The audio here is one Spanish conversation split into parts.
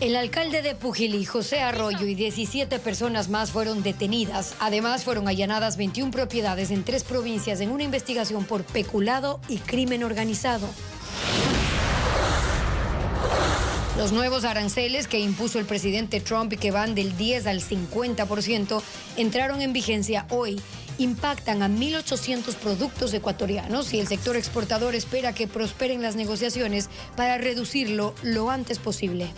El alcalde de Pujilí, José Arroyo, y 17 personas más fueron detenidas. Además, fueron allanadas 21 propiedades en 3 provincias en una investigación por peculado y crimen organizado. Los nuevos aranceles que impuso el presidente Trump y que van del 10 al 50% entraron en vigencia hoy. Impactan a 1.800 productos ecuatorianos y el sector exportador espera que prosperen las negociaciones para reducirlo lo antes posible.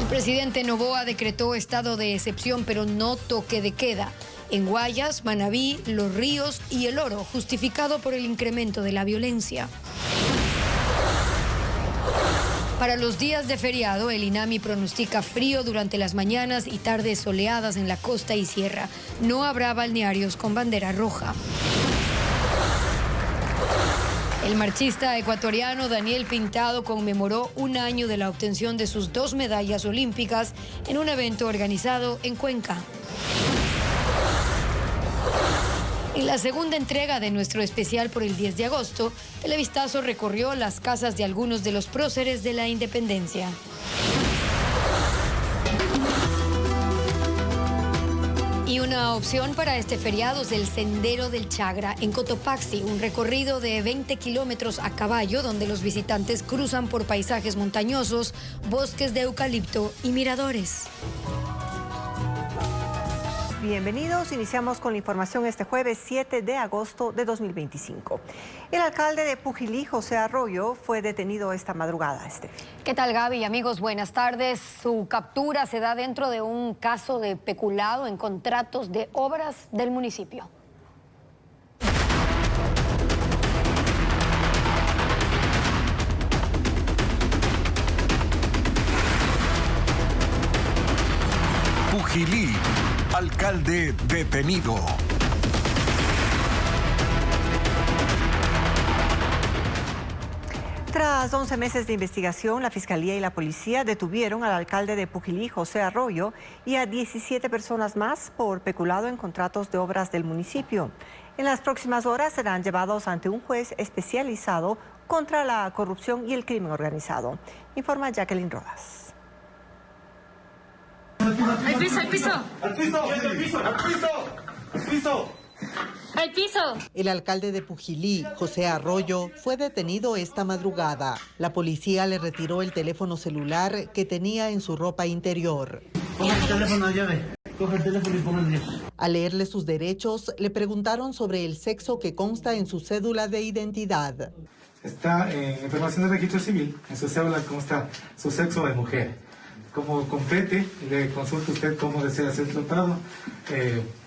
El presidente Noboa decretó estado de excepción, pero no toque de queda en Guayas, Manabí, Los Ríos y El Oro, justificado por el incremento de la violencia. Para los días de feriado, el INAMI pronostica frío durante las mañanas y tardes soleadas en la costa y sierra. No habrá balnearios con bandera roja. El marchista ecuatoriano Daniel Pintado conmemoró un año de la obtención de sus 2 medallas olímpicas en un evento organizado en Cuenca. En la segunda entrega de nuestro especial por el 10 de agosto, Televistazo recorrió las casas de algunos de los próceres de la independencia. Y una opción para este feriado es el Sendero del Chagra en Cotopaxi, un recorrido de 20 kilómetros a caballo donde los visitantes cruzan por paisajes montañosos, bosques de eucalipto y miradores. Bienvenidos, iniciamos con la información este jueves 7 de agosto de 2025. El alcalde de Pujilí, José Arroyo, fue detenido esta madrugada. ¿Qué tal, Gaby? Amigos, buenas tardes. Su captura se da dentro de un caso de peculado en contratos de obras del municipio. Pujilí, alcalde detenido. Tras 11 meses de investigación, la Fiscalía y la Policía detuvieron al alcalde de Pujilí, José Arroyo, y a 17 personas más por peculado en contratos de obras del municipio. En las próximas horas serán llevados ante un juez especializado contra la corrupción y el crimen organizado. Informa Jacqueline Rodas. ¡Al piso, al piso! ¡Al piso! ¡Al piso! ¡Al piso! ¡Al piso! ¡Al piso! El alcalde de Pujilí, José Arroyo, fue detenido esta madrugada. La policía le retiró el teléfono celular que tenía en su ropa interior. Coge el teléfono, llave. Coge el teléfono y póngale. Al leerle sus derechos, le preguntaron sobre el sexo que consta en su cédula de identidad. Está en información del registro civil, en su cédula consta su sexo de mujer. Como complete, le consulta usted cómo desea ser tratado,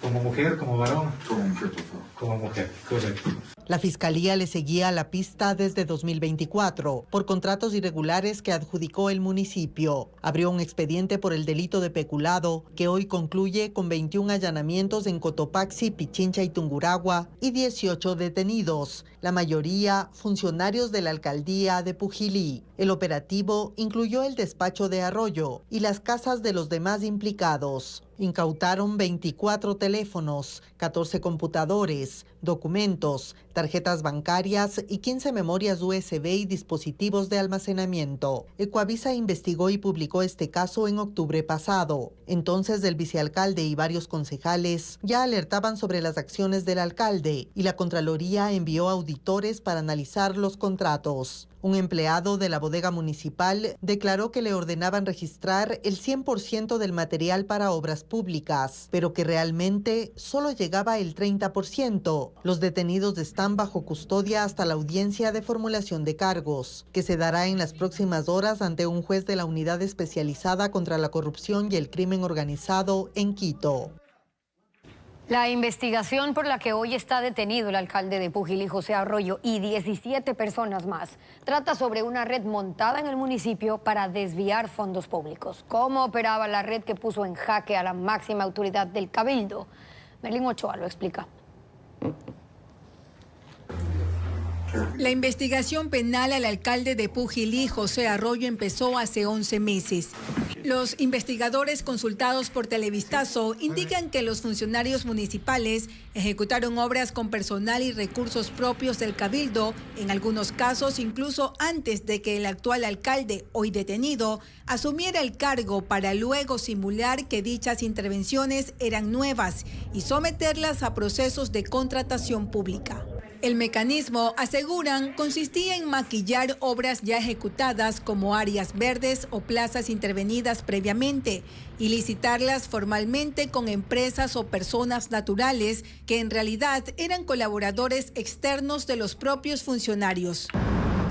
como mujer, como varón. Como mujer, por favor. Como mujer, correcto. La Fiscalía le seguía la pista desde 2024 por contratos irregulares que adjudicó el municipio. Abrió un expediente por el delito de peculado que hoy concluye con 21 allanamientos en Cotopaxi, Pichincha y Tungurahua y 18 detenidos, la mayoría funcionarios de la alcaldía de Pujilí. El operativo incluyó el despacho de Arroyo y las casas de los demás implicados. Incautaron 24 teléfonos, 14 computadores, documentos, tarjetas bancarias y 15 memorias USB y dispositivos de almacenamiento. Ecuavisa investigó y publicó este caso en octubre pasado. Entonces el vicealcalde y varios concejales ya alertaban sobre las acciones del alcalde y la Contraloría envió auditores para analizar los contratos. Un empleado de la bodega municipal declaró que le ordenaban registrar el 100% del material para obras públicas, pero que realmente solo llegaba el 30%. Los detenidos están bajo custodia hasta la audiencia de formulación de cargos, que se dará en las próximas horas ante un juez de la Unidad Especializada contra la Corrupción y el Crimen Organizado en Quito. La investigación por la que hoy está detenido el alcalde de Pujilí, José Arroyo, y 17 personas más, trata sobre una red montada en el municipio para desviar fondos públicos. ¿Cómo operaba la red que puso en jaque a la máxima autoridad del Cabildo? Merlin Ochoa lo explica. La investigación penal al alcalde de Pujilí, José Arroyo, empezó hace 11 meses. Los investigadores consultados por Televistazo indican que los funcionarios municipales ejecutaron obras con personal y recursos propios del Cabildo, en algunos casos incluso antes de que el actual alcalde, hoy detenido, asumiera el cargo para luego simular que dichas intervenciones eran nuevas y someterlas a procesos de contratación pública. El mecanismo, aseguran, consistía en maquillar obras ya ejecutadas como áreas verdes o plazas intervenidas previamente y licitarlas formalmente con empresas o personas naturales que en realidad eran colaboradores externos de los propios funcionarios.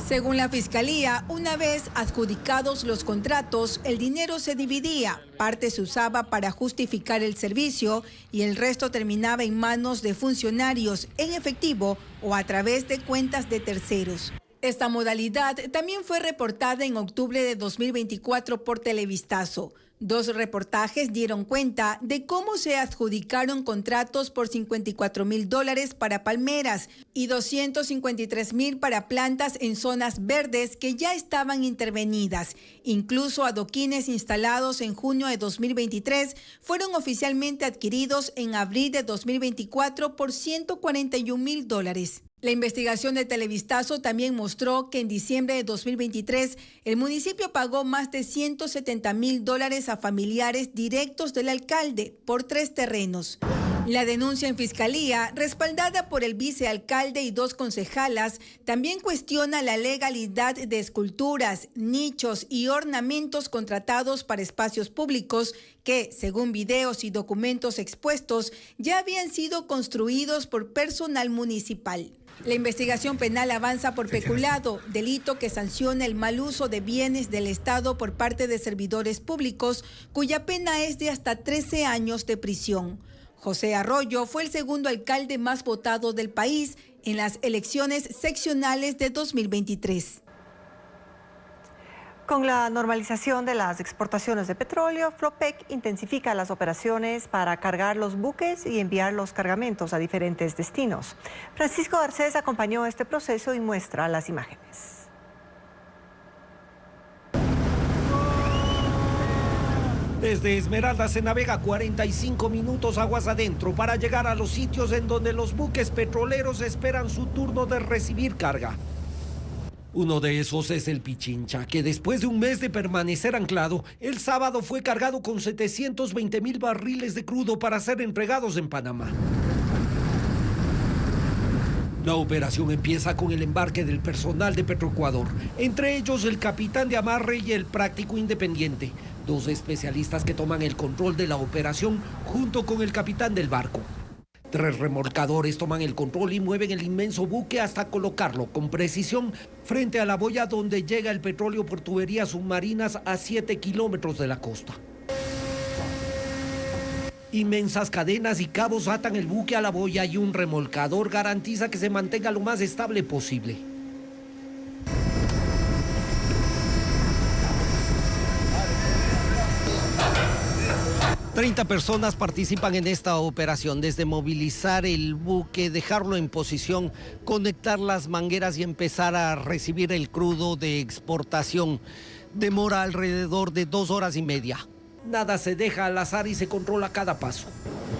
Según la Fiscalía, una vez adjudicados los contratos, el dinero se dividía. Parte se usaba para justificar el servicio y el resto terminaba en manos de funcionarios en efectivo o a través de cuentas de terceros. Esta modalidad también fue reportada en octubre de 2024 por Televistazo. 2 reportajes dieron cuenta de cómo se adjudicaron contratos por $54,000 para palmeras y $253,000 para plantas en zonas verdes que ya estaban intervenidas. Incluso adoquines instalados en junio de 2023 fueron oficialmente adquiridos en abril de 2024 por $141,000. La investigación de Televistazo también mostró que en diciembre de 2023 el municipio pagó más de $170,000 a familiares directos del alcalde por 3 terrenos. La denuncia en Fiscalía, respaldada por el vicealcalde y 2 concejalas, también cuestiona la legalidad de esculturas, nichos y ornamentos contratados para espacios públicos que, según videos y documentos expuestos, ya habían sido construidos por personal municipal. La investigación penal avanza por peculado, delito que sanciona el mal uso de bienes del Estado por parte de servidores públicos, cuya pena es de hasta 13 años de prisión. José Arroyo fue el segundo alcalde más votado del país en las elecciones seccionales de 2023. Con la normalización de las exportaciones de petróleo, Flopec intensifica las operaciones para cargar los buques y enviar los cargamentos a diferentes destinos. Francisco Garcés acompañó este proceso y muestra las imágenes. Desde Esmeralda se navega 45 minutos aguas adentro para llegar a los sitios en donde los buques petroleros esperan su turno de recibir carga. Uno de esos es el Pichincha, que después de un mes de permanecer anclado, el sábado fue cargado con 720,000 barriles de crudo para ser entregados en Panamá. La operación empieza con el embarque del personal de Petroecuador, entre ellos el capitán de amarre y el práctico independiente, 2 especialistas que toman el control de la operación junto con el capitán del barco. 3 remolcadores toman el control y mueven el inmenso buque hasta colocarlo con precisión frente a la boya donde llega el petróleo por tuberías submarinas a 7 kilómetros de la costa. Inmensas cadenas y cabos atan el buque a la boya y un remolcador garantiza que se mantenga lo más estable posible. 30 personas participan en esta operación, desde movilizar el buque, dejarlo en posición, conectar las mangueras y empezar a recibir el crudo de exportación. Demora alrededor de 2 horas y media. Nada se deja al azar y se controla cada paso.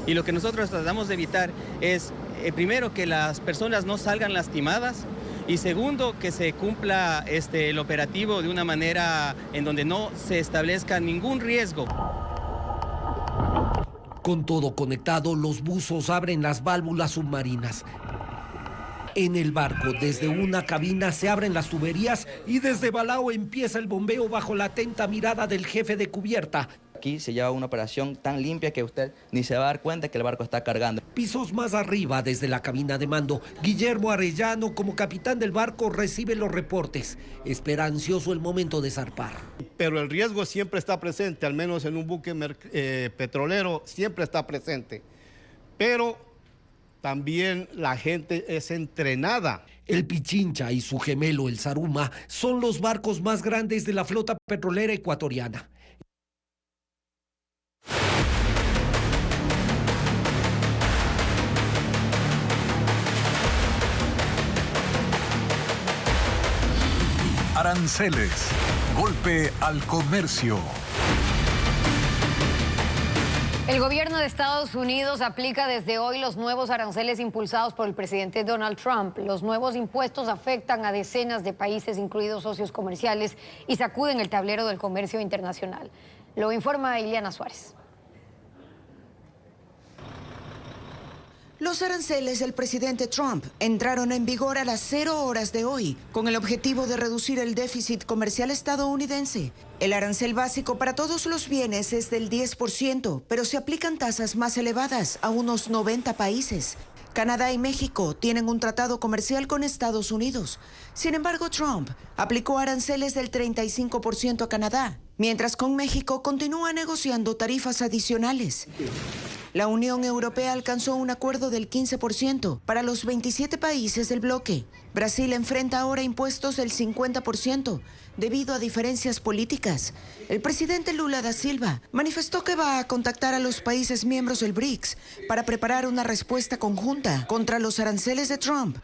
Y lo que nosotros tratamos de evitar es, primero, que las personas no salgan lastimadas, y segundo, que se cumpla el operativo de una manera en donde no se establezca ningún riesgo. Con todo conectado, los buzos abren las válvulas submarinas. En el barco, desde una cabina se abren las tuberías y desde Balao empieza el bombeo bajo la atenta mirada del jefe de cubierta. Aquí se lleva una operación tan limpia que usted ni se va a dar cuenta que el barco está cargando. Pisos más arriba, desde la cabina de mando, Guillermo Arellano, como capitán del barco, recibe los reportes. Espera ansioso el momento de zarpar. Pero el riesgo siempre está presente, al menos en un buque petrolero siempre está presente. Pero también la gente es entrenada. El Pichincha y su gemelo, el Zaruma, son los barcos más grandes de la flota petrolera ecuatoriana. Aranceles, golpe al comercio. El gobierno de Estados Unidos aplica desde hoy los nuevos aranceles impulsados por el presidente Donald Trump. Los nuevos impuestos afectan a decenas de países, incluidos socios comerciales, y sacuden el tablero del comercio internacional. Lo informa Ileana Suárez. Los aranceles del presidente Trump entraron en vigor a las 0 horas de hoy, con el objetivo de reducir el déficit comercial estadounidense. El arancel básico para todos los bienes es del 10%, pero se aplican tasas más elevadas a unos 90 países. Canadá y México tienen un tratado comercial con Estados Unidos. Sin embargo, Trump aplicó aranceles del 35% a Canadá, mientras con México continúa negociando tarifas adicionales. La Unión Europea alcanzó un acuerdo del 15% para los 27 países del bloque. Brasil enfrenta ahora impuestos del 50% debido a diferencias políticas. El presidente Lula da Silva manifestó que va a contactar a los países miembros del BRICS para preparar una respuesta conjunta contra los aranceles de Trump.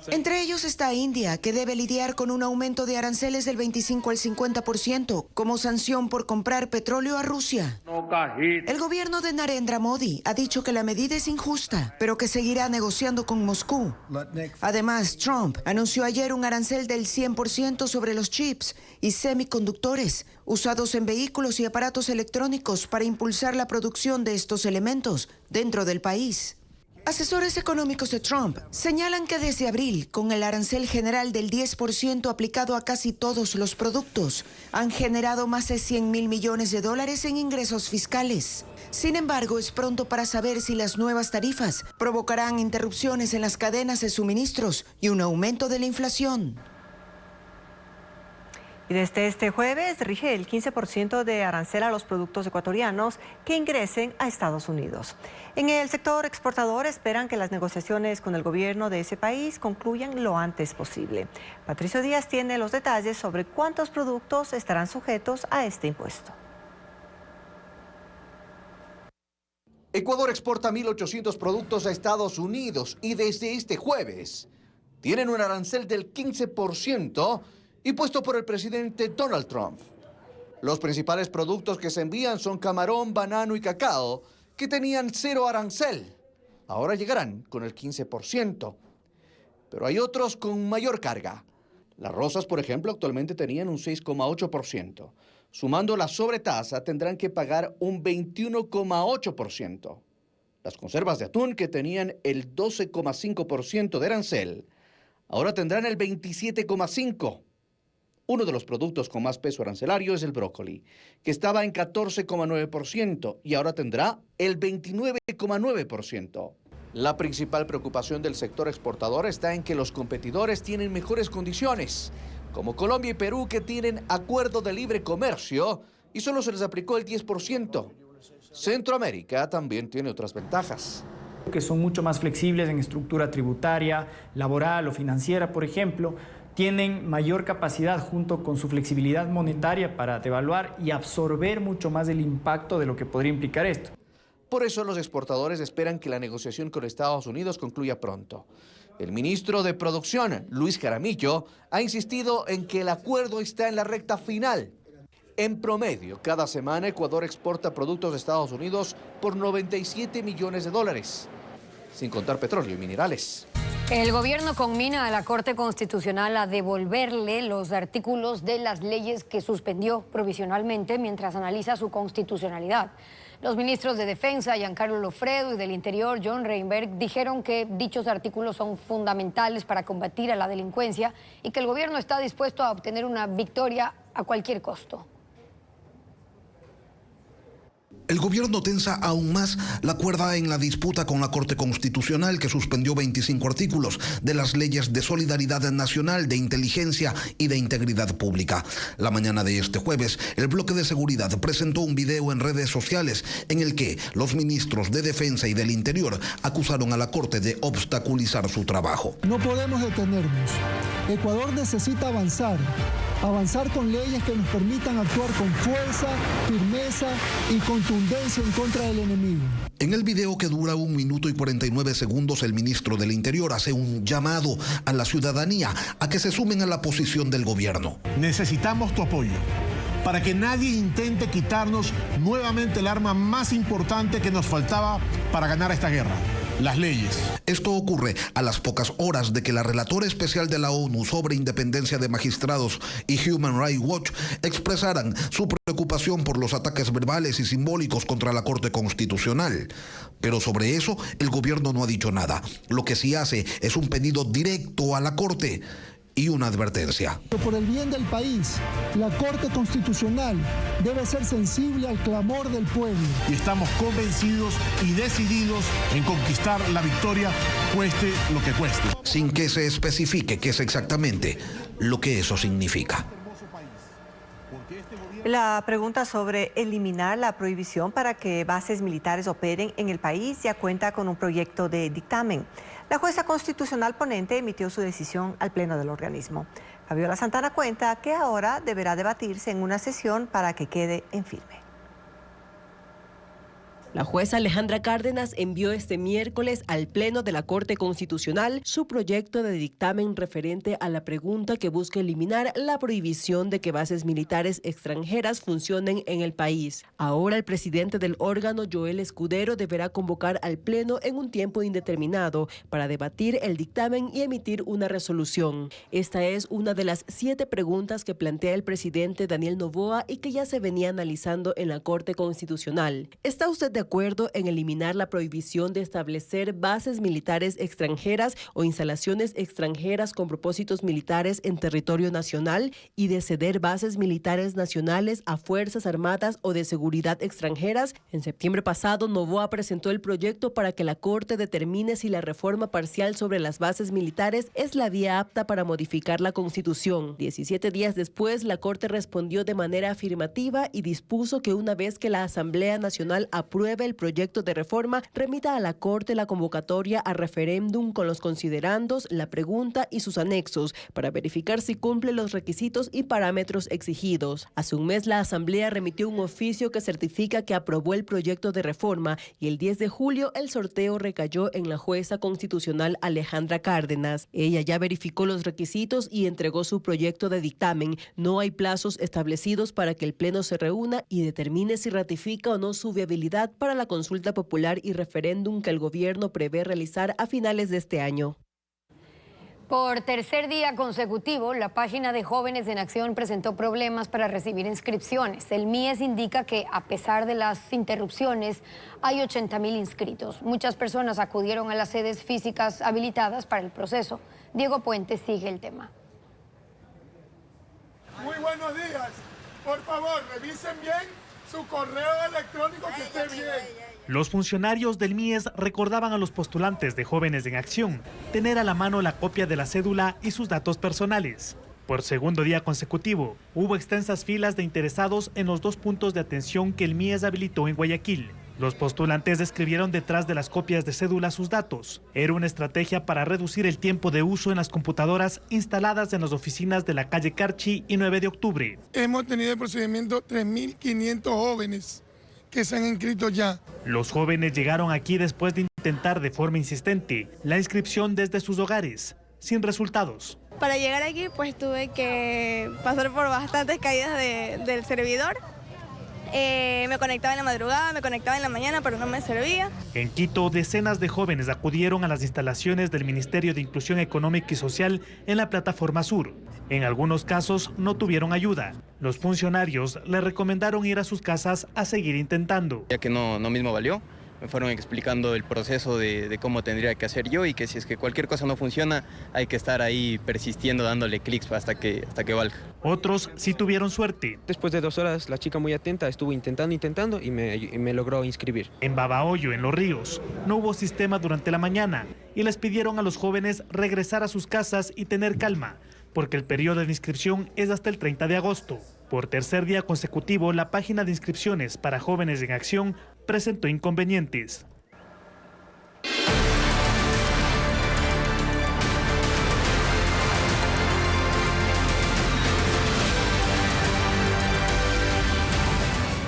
Entre ellos está India, que debe lidiar con un aumento de aranceles del 25 al 50% como sanción por comprar petróleo a Rusia. El gobierno de Narendra Modi ha dicho que la medida es injusta, pero que seguirá negociando con Moscú. Además, Trump anunció ayer un arancel del 100% sobre los chips y semiconductores usados en vehículos y aparatos electrónicos para impulsar la producción de estos elementos dentro del país. Asesores económicos de Trump señalan que desde abril, con el arancel general del 10% aplicado a casi todos los productos, han generado más de $100.000 millones en ingresos fiscales. Sin embargo, es pronto para saber si las nuevas tarifas provocarán interrupciones en las cadenas de suministros y un aumento de la inflación. Y desde este jueves rige el 15% de arancel a los productos ecuatorianos que ingresen a Estados Unidos. En el sector exportador esperan que las negociaciones con el gobierno de ese país concluyan lo antes posible. Patricio Díaz tiene los detalles sobre cuántos productos estarán sujetos a este impuesto. Ecuador exporta 1.800 productos a Estados Unidos y desde este jueves tienen un arancel del 15%, impuesto por el presidente Donald Trump. Los principales productos que se envían son camarón, banano y cacao, que tenían 0 arancel. Ahora llegarán con el 15%. Pero hay otros con mayor carga. Las rosas, por ejemplo, actualmente tenían un 6,8%. Sumando la sobretasa, tendrán que pagar un 21,8%. Las conservas de atún, que tenían el 12,5% de arancel, ahora tendrán el 27,5%. Uno de los productos con más peso arancelario es el brócoli, que estaba en 14,9% y ahora tendrá el 29,9%. La principal preocupación del sector exportador está en que los competidores tienen mejores condiciones, como Colombia y Perú, que tienen acuerdo de libre comercio y solo se les aplicó el 10%. Centroamérica también tiene otras ventajas, que son mucho más flexibles en estructura tributaria, laboral o financiera, por ejemplo. Tienen mayor capacidad junto con su flexibilidad monetaria para devaluar y absorber mucho más el impacto de lo que podría implicar esto. Por eso los exportadores esperan que la negociación con Estados Unidos concluya pronto. El ministro de Producción, Luis Jaramillo, ha insistido en que el acuerdo está en la recta final. En promedio, cada semana Ecuador exporta productos de Estados Unidos por $97 millones, sin contar petróleo y minerales. El gobierno conmina a la Corte Constitucional a devolverle los artículos de las leyes que suspendió provisionalmente mientras analiza su constitucionalidad. Los ministros de Defensa, Giancarlo Lofredo, y del Interior, John Reinberg, dijeron que dichos artículos son fundamentales para combatir a la delincuencia y que el gobierno está dispuesto a obtener una victoria a cualquier costo. El gobierno tensa aún más la cuerda en la disputa con la Corte Constitucional, que suspendió 25 artículos de las leyes de solidaridad nacional, de inteligencia y de integridad pública. La mañana de este jueves, el bloque de seguridad presentó un video en redes sociales en el que los ministros de Defensa y del Interior acusaron a la Corte de obstaculizar su trabajo. No podemos detenernos. Ecuador necesita avanzar con leyes que nos permitan actuar con fuerza, firmeza y contundencia en contra del enemigo. En el video, que dura 1 minuto y 49 segundos, el ministro del Interior hace un llamado a la ciudadanía a que se sumen a la posición del gobierno. Necesitamos tu apoyo. para que nadie intente quitarnos nuevamente el arma más importante que nos faltaba para ganar esta guerra: las leyes. Esto ocurre a las pocas horas de que la relatora especial de la ONU sobre independencia de magistrados y Human Rights Watch expresaran su preocupación por los ataques verbales y simbólicos contra la Corte Constitucional. Pero sobre eso el gobierno no ha dicho nada. Lo que sí hace es un pedido directo a la Corte y una advertencia. Por el bien del país, la Corte Constitucional debe ser sensible al clamor del pueblo. Y estamos convencidos y decididos en conquistar la victoria, cueste lo que cueste. Sin que se especifique qué es exactamente lo que eso significa. La pregunta sobre eliminar la prohibición para que bases militares operen en el país ya cuenta con un proyecto de dictamen. La jueza constitucional ponente emitió su decisión al pleno del organismo. Fabiola Santana cuenta que ahora deberá debatirse en una sesión para que quede en firme. La jueza Alejandra Cárdenas envió este miércoles al Pleno de la Corte Constitucional su proyecto de dictamen referente a la pregunta que busca eliminar la prohibición de que bases militares extranjeras funcionen en el país. Ahora el presidente del órgano, Joel Escudero, deberá convocar al Pleno en un tiempo indeterminado para debatir el dictamen y emitir una resolución. Esta es una de las 7 preguntas que plantea el presidente Daniel Noboa y que ya se venía analizando en la Corte Constitucional. ¿Está usted de acuerdo en eliminar la prohibición de establecer bases militares extranjeras o instalaciones extranjeras con propósitos militares en territorio nacional y de ceder bases militares nacionales a fuerzas armadas o de seguridad extranjeras? En septiembre pasado, Noboa presentó el proyecto para que la Corte determine si la reforma parcial sobre las bases militares es la vía apta para modificar la Constitución. 17 días después, la Corte respondió de manera afirmativa y dispuso que una vez que la Asamblea Nacional apruebe el proyecto de reforma, remita a la Corte la convocatoria a referéndum con los considerandos, la pregunta y sus anexos para verificar si cumple los requisitos y parámetros exigidos. Hace un mes la Asamblea remitió un oficio que certifica que aprobó el proyecto de reforma y el 10 de julio el sorteo recayó en la jueza constitucional Alejandra Cárdenas. Ella ya verificó los requisitos y entregó su proyecto de dictamen. No hay plazos establecidos para que el Pleno se reúna y determine si ratifica o no su viabilidad para la consulta popular y referéndum que el gobierno prevé realizar a finales de este año. Por tercer día consecutivo, la página de Jóvenes en Acción presentó problemas para recibir inscripciones. El MIES indica que, a pesar de las interrupciones, hay 80,000 inscritos. Muchas personas acudieron a las sedes físicas habilitadas para el proceso. Diego Puente sigue el tema. Muy buenos días. Por favor, revisen bien su correo electrónico que esté bien. Los funcionarios del MIES recordaban a los postulantes de Jóvenes en Acción tener a la mano la copia de la cédula y sus datos personales. Por segundo día consecutivo, hubo extensas filas de interesados en los 2 puntos de atención que el MIES habilitó en Guayaquil. Los postulantes describieron detrás de las copias de cédula sus datos. Era una estrategia para reducir el tiempo de uso en las computadoras instaladas en las oficinas de la calle Carchi y 9 de octubre. Hemos tenido el procedimiento 3.500 jóvenes que se han inscrito ya. Los jóvenes llegaron aquí después de intentar de forma insistente la inscripción desde sus hogares, sin resultados. Para llegar aquí pues tuve que pasar por bastantes caídas del servidor. Me conectaba en la madrugada, me conectaba en la mañana, pero no me servía. En Quito, decenas de jóvenes acudieron a las instalaciones del Ministerio de Inclusión Económica y Social en la Plataforma Sur. En algunos casos no tuvieron ayuda. Los funcionarios les recomendaron ir a sus casas a seguir intentando. Ya que no mismo valió, me fueron explicando el proceso de cómo tendría que hacer yo y que si es que cualquier cosa no funciona, hay que estar ahí persistiendo, dándole clics hasta que valga. Otros sí tuvieron suerte. Después de 2 horas, la chica muy atenta estuvo intentando y me logró inscribir. En Babahoyo, en Los Ríos, no hubo sistema durante la mañana y les pidieron a los jóvenes regresar a sus casas y tener calma, porque el periodo de inscripción es hasta el 30 de agosto. Por tercer día consecutivo, la página de inscripciones para Jóvenes en Acción presentó inconvenientes.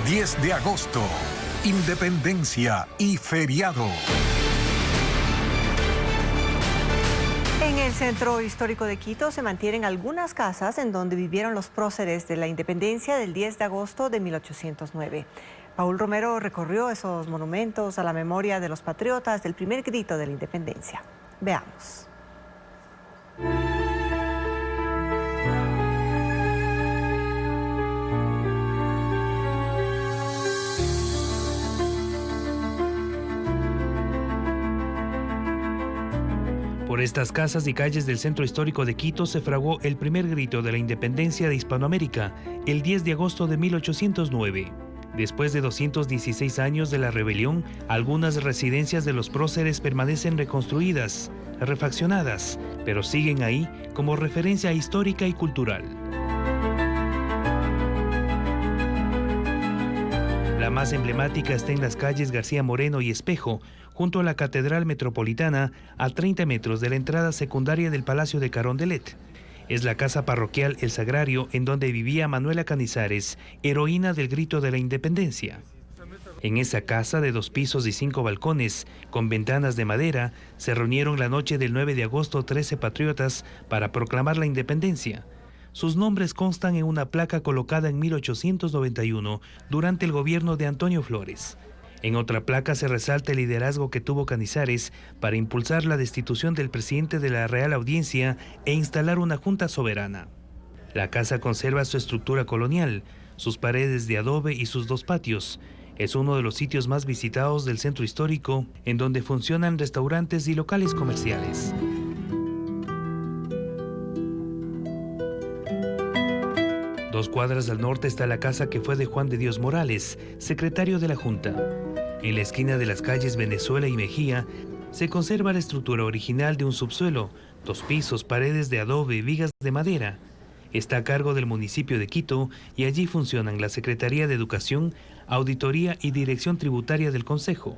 ...10 de agosto, Independencia y feriado. En el centro histórico de Quito se mantienen algunas casas en donde vivieron los próceres de la independencia del 10 de agosto de 1809. Paul Romero recorrió esos monumentos a la memoria de los patriotas del primer grito de la independencia. Veamos. Por estas casas y calles del centro histórico de Quito se fraguó el primer grito de la independencia de Hispanoamérica, el 10 de agosto de 1809. Después de 216 años de la rebelión, algunas residencias de los próceres permanecen reconstruidas, refaccionadas, pero siguen ahí como referencia histórica y cultural. La más emblemática está en las calles García Moreno y Espejo, junto a la Catedral Metropolitana, a 30 metros de la entrada secundaria del Palacio de Carondelet. Es la casa parroquial El Sagrario, en donde vivía Manuela Canizares, heroína del grito de la independencia. En esa casa de 2 pisos y 5 balcones, con ventanas de madera, se reunieron la noche del 9 de agosto 13 patriotas para proclamar la independencia. Sus nombres constan en una placa colocada en 1891 durante el gobierno de Antonio Flores. En otra placa se resalta el liderazgo que tuvo Canizares para impulsar la destitución del presidente de la Real Audiencia e instalar una junta soberana. La casa conserva su estructura colonial, sus paredes de adobe y sus 2 patios. Es uno de los sitios más visitados del centro histórico, en donde funcionan restaurantes y locales comerciales. Dos cuadras al norte está la casa que fue de Juan de Dios Morales, secretario de la Junta. En la esquina de las calles Venezuela y Mejía se conserva la estructura original de un subsuelo, 2 pisos, paredes de adobe y vigas de madera. Está a cargo del municipio de Quito y allí funcionan la Secretaría de Educación, Auditoría y Dirección Tributaria del Consejo.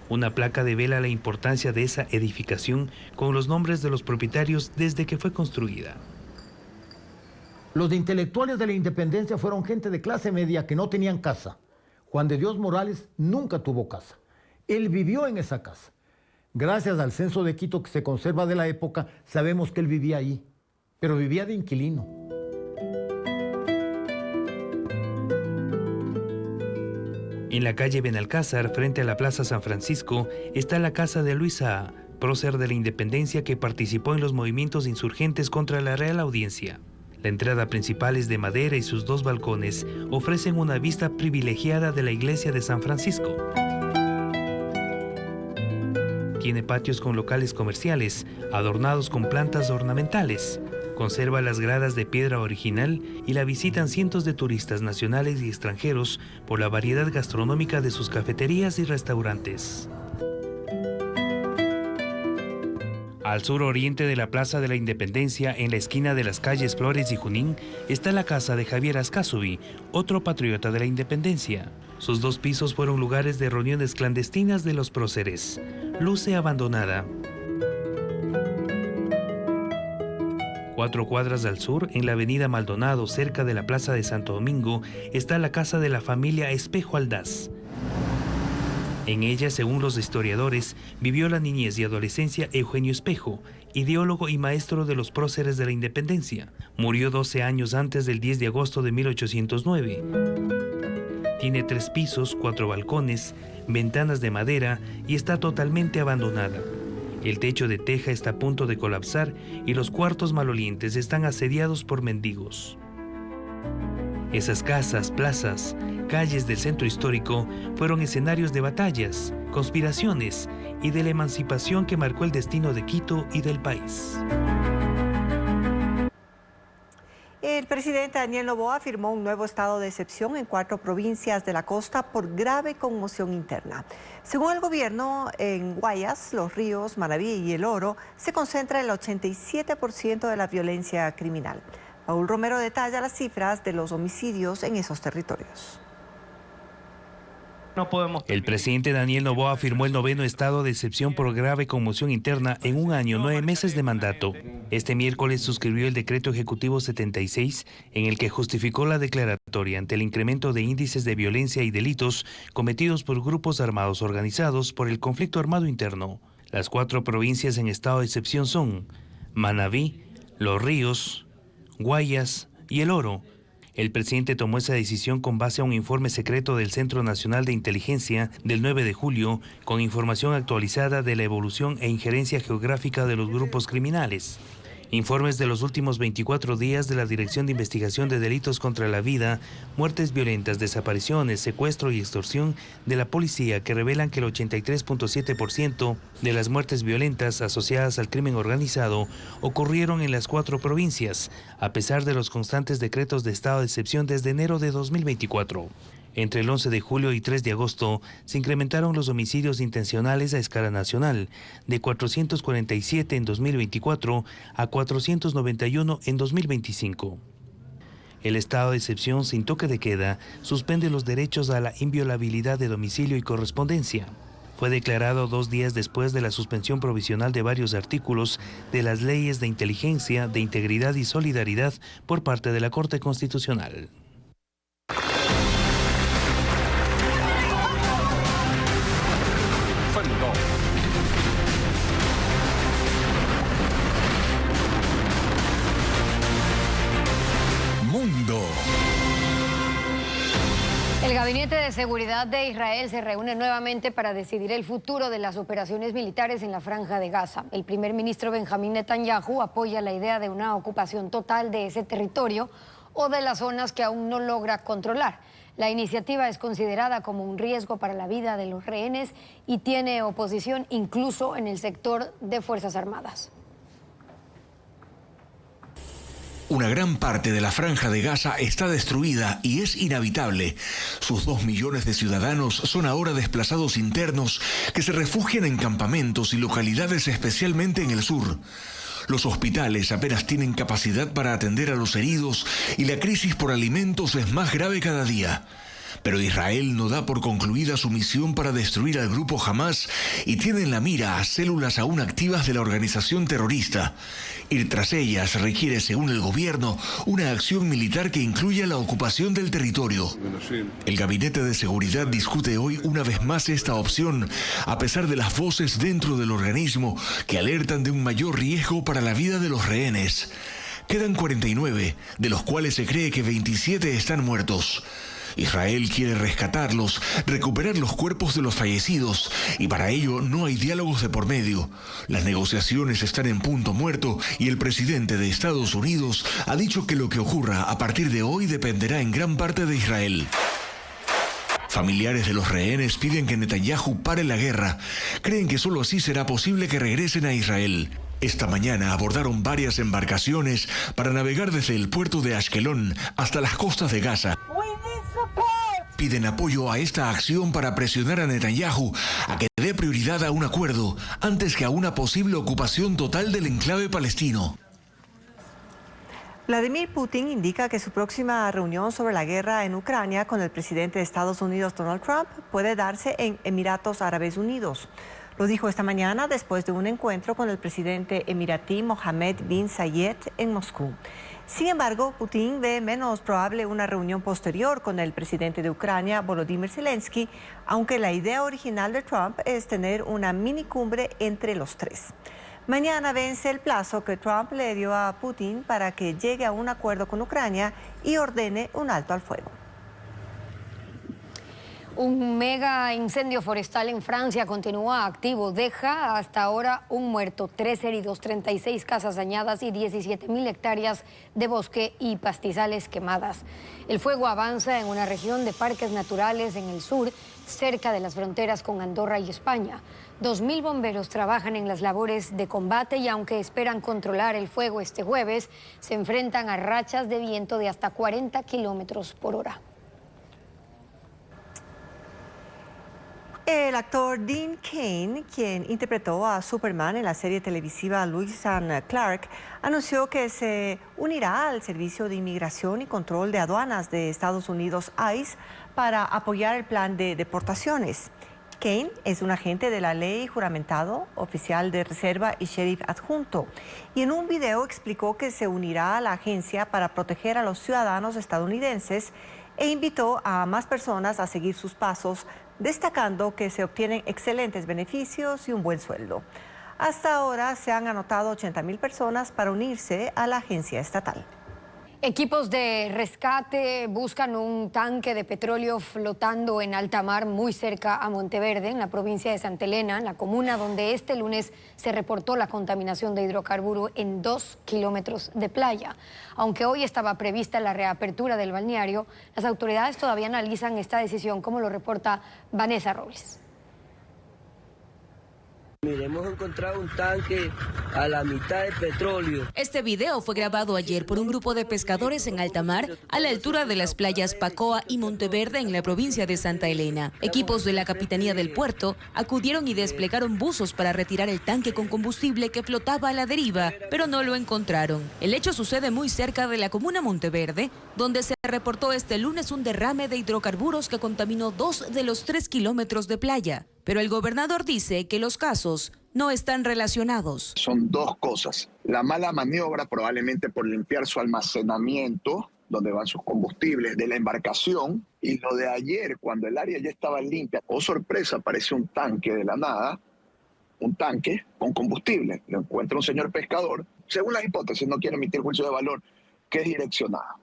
Una placa devela la importancia de esa edificación con los nombres de los propietarios desde que fue construida. Los intelectuales de la independencia fueron gente de clase media que no tenían casa. Juan de Dios Morales nunca tuvo casa. Él vivió en esa casa. Gracias al censo de Quito que se conserva de la época, sabemos que él vivía ahí, pero vivía de inquilino. En la calle Benalcázar, frente a la Plaza San Francisco, está la casa de Luis Saá, prócer de la independencia que participó en los movimientos insurgentes contra la Real Audiencia. La entrada principal es de madera y sus 2 balcones ofrecen una vista privilegiada de la iglesia de San Francisco. Tiene patios con locales comerciales, adornados con plantas ornamentales. Conserva las gradas de piedra original y la visitan cientos de turistas nacionales y extranjeros por la variedad gastronómica de sus cafeterías y restaurantes. Al suroriente de la Plaza de la Independencia, en la esquina de las calles Flores y Junín, está la casa de Javier Ascasubi, otro patriota de la independencia. Sus 2 pisos fueron lugares de reuniones clandestinas de los próceres. Luce abandonada. 4 cuadras al sur, en la avenida Maldonado, cerca de la Plaza de Santo Domingo, está la casa de la familia Espejo Aldaz. En ella, según los historiadores, vivió la niñez y adolescencia Eugenio Espejo, ideólogo y maestro de los próceres de la independencia. Murió 12 años antes del 10 de agosto de 1809. Tiene 3 pisos, 4 balcones, ventanas de madera y está totalmente abandonada. El techo de teja está a punto de colapsar y los cuartos malolientes están asediados por mendigos. Esas casas, plazas, calles del centro histórico fueron escenarios de batallas, conspiraciones y de la emancipación que marcó el destino de Quito y del país. El presidente Daniel Noboa firmó un nuevo estado de excepción en 4 provincias de la costa por grave conmoción interna. Según el gobierno, en Guayas, Los Ríos, Manabí y El Oro se concentra el 87% de la violencia criminal. Paul Romero detalla las cifras de los homicidios en esos territorios. El presidente Daniel Noboa firmó el 9º estado de excepción por grave conmoción interna en 1 año, 9 meses de mandato. Este miércoles suscribió el decreto ejecutivo 76, en el que justificó la declaratoria ante el incremento de índices de violencia y delitos cometidos por grupos armados organizados por el conflicto armado interno. Las 4 provincias en estado de excepción son Manabí, Los Ríos, Guayas y El Oro. El presidente tomó esa decisión con base a un informe secreto del Centro Nacional de Inteligencia del 9 de julio, con información actualizada de la evolución e injerencia geográfica de los grupos criminales. Informes de los últimos 24 días de la Dirección de Investigación de Delitos contra la Vida, Muertes Violentas, Desapariciones, Secuestro y Extorsión de la policía que revelan que el 83.7% de las muertes violentas asociadas al crimen organizado ocurrieron en las 4 provincias, a pesar de los constantes decretos de estado de excepción desde enero de 2024. Entre el 11 de julio y 3 de agosto se incrementaron los homicidios intencionales a escala nacional, de 447 en 2024 a 491 en 2025. El estado de excepción sin toque de queda suspende los derechos a la inviolabilidad de domicilio y correspondencia. Fue declarado 2 días después de la suspensión provisional de varios artículos de las leyes de inteligencia, de integridad y solidaridad por parte de la Corte Constitucional. Mundo. El Gabinete de Seguridad de Israel se reúne nuevamente para decidir el futuro de las operaciones militares en la Franja de Gaza. El primer ministro Benjamín Netanyahu apoya la idea de una ocupación total de ese territorio o de las zonas que aún no logra controlar. La iniciativa es considerada como un riesgo para la vida de los rehenes y tiene oposición incluso en el sector de Fuerzas Armadas. Una gran parte de la Franja de Gaza está destruida y es inhabitable. Sus 2 millones de ciudadanos son ahora desplazados internos que se refugian en campamentos y localidades, especialmente en el sur. Los hospitales apenas tienen capacidad para atender a los heridos y la crisis por alimentos es más grave cada día. Pero Israel no da por concluida su misión para destruir al grupo Hamas y tiene en la mira a células aún activas de la organización terrorista. Ir tras ellas requiere, según el gobierno, una acción militar que incluya la ocupación del territorio. El Gabinete de Seguridad discute hoy una vez más esta opción, a pesar de las voces dentro del organismo que alertan de un mayor riesgo para la vida de los rehenes. Quedan 49, de los cuales se cree que 27 están muertos. Israel quiere rescatarlos, recuperar los cuerpos de los fallecidos, y para ello no hay diálogos de por medio. Las negociaciones están en punto muerto y el presidente de Estados Unidos ha dicho que lo que ocurra a partir de hoy dependerá en gran parte de Israel. Familiares de los rehenes piden que Netanyahu pare la guerra. Creen que solo así será posible que regresen a Israel. Esta mañana abordaron varias embarcaciones para navegar desde el puerto de Ashkelon hasta las costas de Gaza. Piden apoyo a esta acción para presionar a Netanyahu a que dé prioridad a un acuerdo antes que a una posible ocupación total del enclave palestino. Vladimir Putin indica que su próxima reunión sobre la guerra en Ucrania con el presidente de Estados Unidos, Donald Trump, puede darse en Emiratos Árabes Unidos. Lo dijo esta mañana después de un encuentro con el presidente emiratí Mohammed bin Zayed en Moscú. Sin embargo, Putin ve menos probable una reunión posterior con el presidente de Ucrania, Volodymyr Zelensky, aunque la idea original de Trump es tener una mini cumbre entre los tres. Mañana vence el plazo que Trump le dio a Putin para que llegue a un acuerdo con Ucrania y ordene un alto al fuego. Un mega incendio forestal en Francia continúa activo. Deja hasta ahora un muerto, 3 heridos, 36 casas dañadas y 17.000 hectáreas de bosque y pastizales quemadas. El fuego avanza en una región de parques naturales en el sur, cerca de las fronteras con Andorra y España. 2.000 bomberos trabajan en las labores de combate y aunque esperan controlar el fuego este jueves, se enfrentan a rachas de viento de hasta 40 kilómetros por hora. El actor Dean Cain, quien interpretó a Superman en la serie televisiva Lois and Clark, anunció que se unirá al Servicio de Inmigración y Control de Aduanas de Estados Unidos, ICE, para apoyar el plan de deportaciones. Cain es un agente de la ley juramentado, oficial de reserva y sheriff adjunto, y en un video explicó que se unirá a la agencia para proteger a los ciudadanos estadounidenses e invitó a más personas a seguir sus pasos, destacando que se obtienen excelentes beneficios y un buen sueldo. Hasta ahora se han anotado 80.000 personas para unirse a la agencia estatal. Equipos de rescate buscan un tanque de petróleo flotando en alta mar muy cerca a Monteverde, en la provincia de Santa Elena, en la comuna donde este lunes se reportó la contaminación de hidrocarburo en 2 kilómetros de playa. Aunque hoy estaba prevista la reapertura del balneario, las autoridades todavía analizan esta decisión, como lo reporta Vanessa Robles. Mire, hemos encontrado un tanque a la mitad de petróleo. Este video fue grabado ayer por un grupo de pescadores en alta mar a la altura de las playas Pacoa y Monteverde en la provincia de Santa Elena. Equipos de la Capitanía del Puerto acudieron y desplegaron buzos para retirar el tanque con combustible que flotaba a la deriva, pero no lo encontraron. El hecho sucede muy cerca de la comuna Monteverde, donde se reportó este lunes un derrame de hidrocarburos que contaminó 2 de los 3 kilómetros de playa. Pero el gobernador dice que los casos no están relacionados. Son dos cosas. La mala maniobra, probablemente por limpiar su almacenamiento, donde van sus combustibles de la embarcación, y lo de ayer, cuando el área ya estaba limpia. Oh, sorpresa, apareció un tanque de la nada, un tanque con combustible. Lo encuentra un señor pescador, según las hipótesis, no quiero emitir juicio de valor, que es direccionada.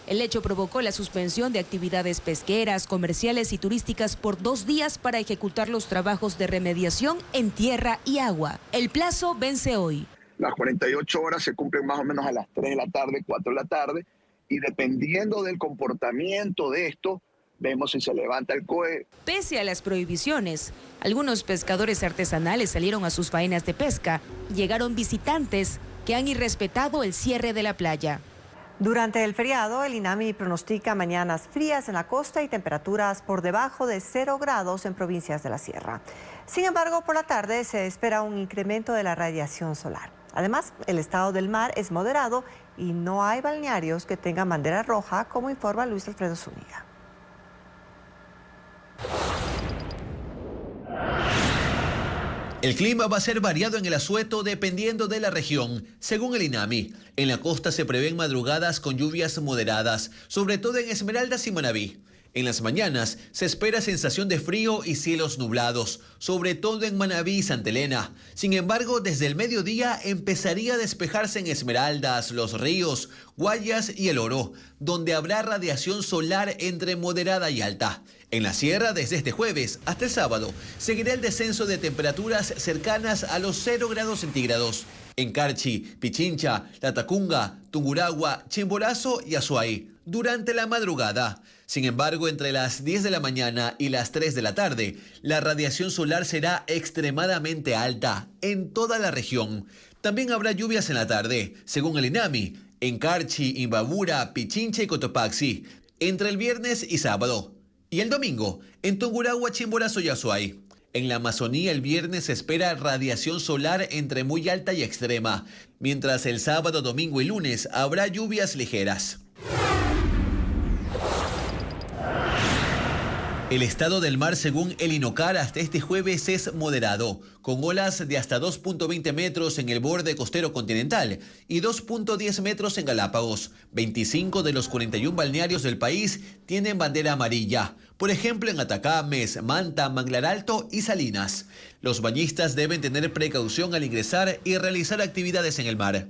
El hecho provocó la suspensión de actividades pesqueras, comerciales y turísticas por 2 días para ejecutar los trabajos de remediación en tierra y agua. El plazo vence hoy. Las 48 horas se cumplen más o menos a las 3 de la tarde, 4 de la tarde, y dependiendo del comportamiento de esto, vemos si se levanta el COE. Pese a las prohibiciones, algunos pescadores artesanales salieron a sus faenas de pesca y llegaron visitantes que han irrespetado el cierre de la playa. Durante el feriado, el INAMI pronostica mañanas frías en la costa y temperaturas por debajo de 0 grados en provincias de la sierra. Sin embargo, por la tarde se espera un incremento de la radiación solar. Además, el estado del mar es moderado y no hay balnearios que tengan bandera roja, como informa Luis Alfredo Zúñiga. El clima va a ser variado en el Asueto dependiendo de la región. Según el INAMI, en la costa se prevén madrugadas con lluvias moderadas, sobre todo en Esmeraldas y Manabí. En las mañanas se espera sensación de frío y cielos nublados, sobre todo en Manabí y Santa Elena. Sin embargo, desde el mediodía empezaría a despejarse en Esmeraldas, Los Ríos, Guayas y El Oro, donde habrá radiación solar entre moderada y alta. En la sierra, desde este jueves hasta el sábado, seguirá el descenso de temperaturas cercanas a los 0 grados centígrados. En Carchi, Pichincha, Latacunga, Tungurahua, Chimborazo y Azuay, durante la madrugada. Sin embargo, entre las 10 de la mañana y las 3 de la tarde, la radiación solar será extremadamente alta en toda la región. También habrá lluvias en la tarde, según el INAMI, en Carchi, Imbabura, Pichincha y Cotopaxi, entre el viernes y sábado. Y el domingo, en Tungurahua, Chimborazo y Azuay. En la Amazonía el viernes se espera radiación solar entre muy alta y extrema, mientras el sábado, domingo y lunes habrá lluvias ligeras. El estado del mar, según el INOCAR, hasta este jueves es moderado, con olas de hasta 2.20 metros en el borde costero continental y 2.10 metros en Galápagos. 25 de los 41 balnearios del país tienen bandera amarilla, por ejemplo en Atacames, Manta, Manglar Alto y Salinas. Los bañistas deben tener precaución al ingresar y realizar actividades en el mar.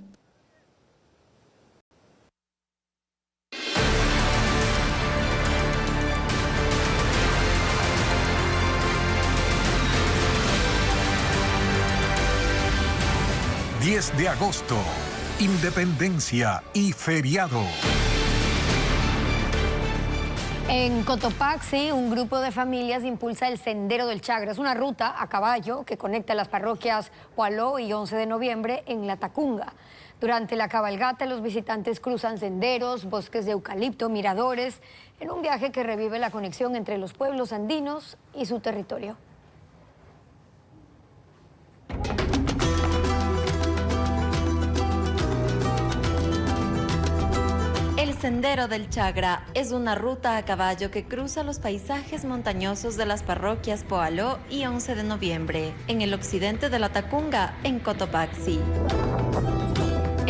De agosto, Independencia y feriado. En Cotopaxi, un grupo de familias impulsa el Sendero del Chagra. Es una ruta a caballo que conecta las parroquias Poaló y 11 de noviembre en Latacunga. Durante la cabalgata, los visitantes cruzan senderos, bosques de eucalipto, miradores, en un viaje que revive la conexión entre los pueblos andinos y su territorio. El Sendero del Chagra es una ruta a caballo que cruza los paisajes montañosos de las parroquias Poaló y 11 de noviembre, en el occidente de Latacunga, en Cotopaxi.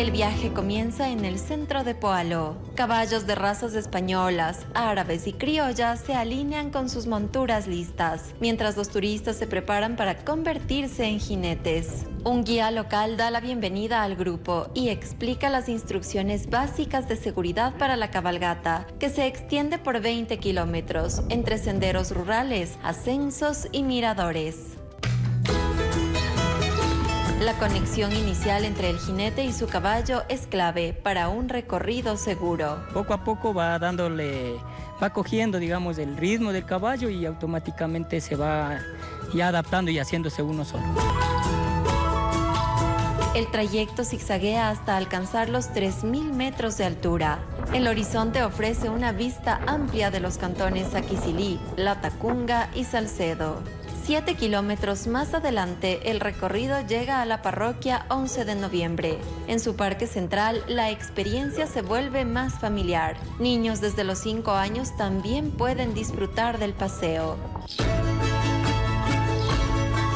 El viaje comienza en el centro de Poaló. Caballos de razas españolas, árabes y criollas se alinean con sus monturas listas, mientras los turistas se preparan para convertirse en jinetes. Un guía local da la bienvenida al grupo y explica las instrucciones básicas de seguridad para la cabalgata, que se extiende por 20 kilómetros entre senderos rurales, ascensos y miradores. La conexión inicial entre el jinete y su caballo es clave para un recorrido seguro. Poco a poco va cogiendo, digamos, el ritmo del caballo y automáticamente se va ya adaptando y haciéndose uno solo. El trayecto zigzaguea hasta alcanzar los 3.000 metros de altura. El horizonte ofrece una vista amplia de los cantones Aquicilí, Latacunga y Salcedo. 7 kilómetros más adelante, el recorrido llega a la parroquia 11 de noviembre. En su parque central, la experiencia se vuelve más familiar. Niños desde los 5 años también pueden disfrutar del paseo.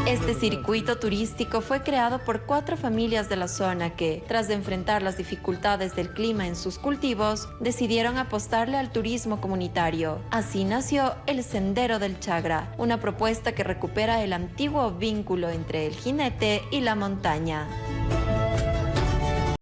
Este circuito turístico fue creado por 4 familias de la zona que, tras de enfrentar las dificultades del clima en sus cultivos, decidieron apostarle al turismo comunitario. Así nació el Sendero del Chagra, una propuesta que recupera el antiguo vínculo entre el jinete y la montaña.